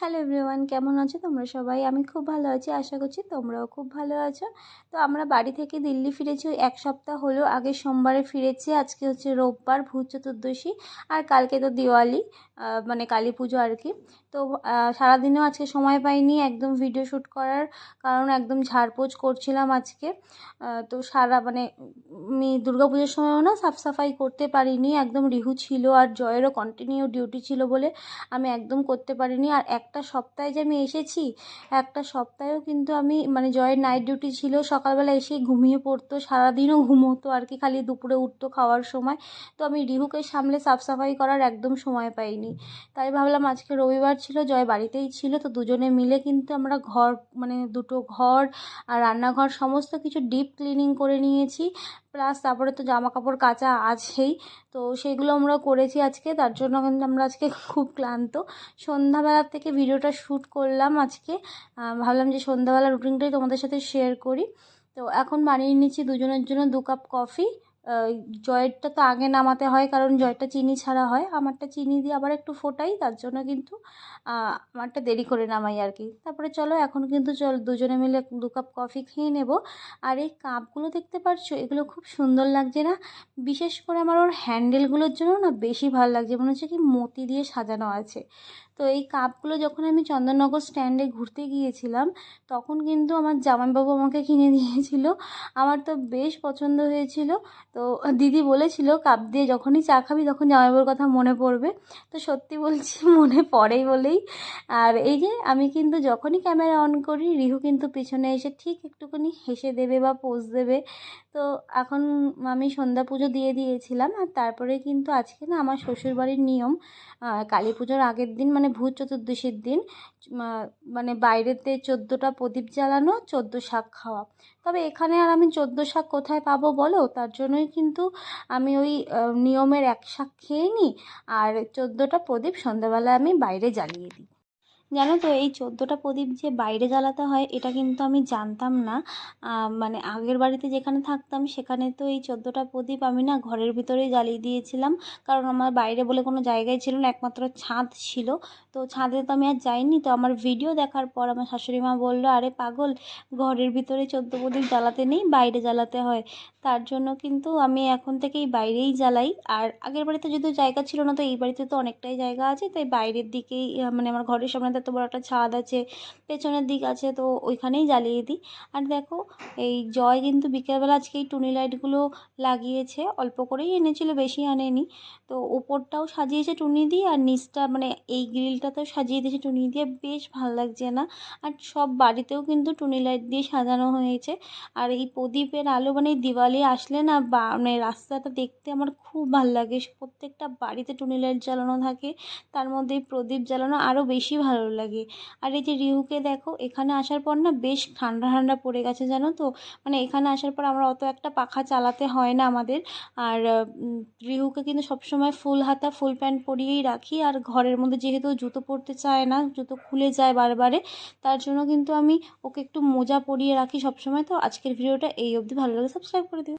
Hello everyone, কেমন আছো তোমরা সবাই? আমি খুব ভালো আছি, আশা করছি তোমরাও খুব ভালো আছো। তো আমরা বাড়ি থেকে দিল্লি ফিরেছি ওই এক সপ্তাহ হলো। আগের সোমবারে ফিরেছি। আজকে হচ্ছে রোববার, ভূত চতুর্দশী, আর কালকে তো দিওয়ালি, মানে কালী পুজো আর কি। তো সারাদিনেও আজকে সময় পাইনি একদম ভিডিও শ্যুট করার, কারণ একদম ঝাড়পোছ করছিলাম আজকে। তো মানে আমি দুর্গা পুজোর সময়ও না সাফ সাফাই করতে পারিনি, একদম রিহু ছিল আর জয়েরও কন্টিনিউ ডিউটি ছিল বলে আমি একদম করতে পারিনি। আর একটা সপ্তাহে যে আমি এসেছি, একটা সপ্তাহেও কিন্তু আমি মানে জয়ের নাইট ডিউটি ছিল, সকালবেলা এসেই ঘুমিয়ে পড়তো, সারাদিনও ঘুমোতো আর কি, খালি দুপুরে উঠতো খাওয়ার সময়। তো আমি রিহুকে সামলে সাফ সাফাই করার একদম সময় পাইনি। তাই ভাবলাম আজকে রবিবার ছিল, জয় বাড়িতেই ছিল, তো দুজনে মিলে কিন্তু আমরা ঘর মানে দুটো ঘর আর রান্নাঘর সমস্ত কিছু ডিপ ক্লিনিং করে নিয়েছি। প্লাস তারপরে তো জামা কাপড় কাচা আছেই, তো সেগুলো আমরা করেছি আজকে। তার জন্য কিন্তু আমরা আজকে খুব ক্লান্ত। সন্ধ্যাবেলার থেকে ভিডিওটা শ্যুট করলাম আজকে। ভাবলাম যে সন্ধ্যাবেলার রুটিনটাই তোমাদের সাথে শেয়ার করি। তো এখন বানিয়ে নিচ্ছি দুজনের জন্য 2 কাপ কফি। জয়েরটা তো আগে নামাতে হয়, কারণ জয়টা চিনি ছাড়া হয়, আমারটা চিনি দিয়ে আবার একটু ফোটাই, তার জন্য কিন্তু আমারটা দেরি করে নামাই আর কি। তারপরে চলো এখন কিন্তু দুজনে মিলে 2 কাপ কফি খেয়ে নেব। আর এই কাপগুলো দেখতে পাচ্ছো, এগুলো খুব সুন্দর লাগছে না? বিশেষ করে আমার ওর হ্যান্ডেলগুলোর জন্য না বেশি ভালো লাগছে, মনে হচ্ছে কি মতি দিয়ে সাজানো আছে। তো এই কাপগুলো যখন আমি চন্দননগর স্ট্যান্ডে ঘুরতে গিয়েছিলাম, তখন কিন্তু আমার জামাইবাবু আমাকে কিনে দিয়েছিল। আমার তো বেশ পছন্দ হয়েছিল। তো দিদি বলেছিল কাপ দিয়ে যখনই চা খাবি তখন জামাইবাবুর কথা মনে পড়বে। তো সত্যি বলছি, মনে পড়েই বলেই। আর এই যে আমি কিন্তু যখনই ক্যামেরা অন করি, রিহু কিন্তু পিছনে এসে ঠিক একটুখানি হেসে দেবে বা পোজ দেবে। তো এখন আমি সন্ধ্যা পুজো দিয়ে দিয়েছিলাম, আর তারপরে কিন্তু আজকে না আমার শ্বশুরবাড়ির নিয়ম, কালী পুজোর আগের দিন মানে ভূত চতুর্দশীর দিন মানে বাইরেতে 14টা প্রদীপ জ্বালানো, 14 শাক খাওয়া। তবে এখানে আর আমি 14 শাক কোথায় পাবো বলো? তার জন্যই কিন্তু আমি ওই নিয়মের 1 শাক খেয়ে নিই, আর 14টা প্রদীপ সন্ধ্যাবেলা আমি বাইরে জ্বালিয়ে দিই। জানো তো, এই 14টা প্রদীপ যে বাইরে জ্বালাতে হয় এটা কিন্তু আমি জানতাম না। মানে আগের বাড়িতে যেখানে থাকতাম সেখানে তো এই 14টা প্রদীপ আমি না ঘরের ভিতরেই জ্বালিয়ে দিয়েছিলাম, কারণ আমার বাইরে বলে কোনো জায়গায় ছিল না, একমাত্র ছাদ ছিল। তো ছাদে তো আমি আর যাইনি। তো আমার ভিডিও দেখার পর আমার শাশুড়ি মা বললো, আরে পাগল, ঘরের ভিতরে 14 প্রদীপ জ্বালাতে নেই, বাইরে জ্বালাতে হয়। তার জন্য কিন্তু আমি এখন থেকেই বাইরেই জ্বালাই। আর আগের বাড়িতে যদিও জায়গা ছিল না, তো এই বাড়িতে তো অনেকটাই জায়গা আছে, তাই বাইরের দিকেই মানে আমার ঘরের সামনে এত বড় একটা ছাদ আছে, পেছনের দিক আছে, তো ওইখানেই জ্বালিয়ে দিই। আর দেখো, এই জয় কিন্তু বিকেলবেলা আজকে এই টুনি লাইটগুলো লাগিয়েছে, অল্প করেই এনেছিল, বেশি আনেনি। তো ওপরটাও সাজিয়েছে টুনি দিয়ে, আর নিচটা মানে এই গ্রিলটাতেও সাজিয়ে দিয়েছে টুনি দিয়ে, বেশ ভালো লাগছে না? আর সব বাড়িতেও কিন্তু টুনি লাইট দিয়ে সাজানো হয়েছে। আর এই প্রদীপের আলো মানে দিওয়ালি আসলে না মানে রাস্তাটা দেখতে আমার খুব ভালো লাগে। প্রত্যেকটা বাড়িতে টুনি লাইট জ্বালানো থাকে, তার মধ্যে এই প্রদীপ জ্বালানো আরও বেশি ভালো লাগে। আর এই যে রিহুকে দেখো, এখানে আসার পর না বেশ ঠান্ডা ঠান্ডা পড়ে গেছে জানো তো। মানে এখানে আসার পর আমরা অত একটা পাখা চালাতে হয় না আমাদের। আর রিহুকে কিন্তু সবসময় ফুল হাতা ফুল প্যান্ট পরিয়েই রাখি, আর ঘরের মধ্যে যেহেতু জুতো পরতে চায় না, জুতো খুলে যায় বারবারে, তার জন্য কিন্তু আমি ওকে একটু মোজা পরিয়ে রাখি সবসময়। তো আজকের ভিডিওটা এই অবধি, ভালো লাগে সাবস্ক্রাইব করে দিও।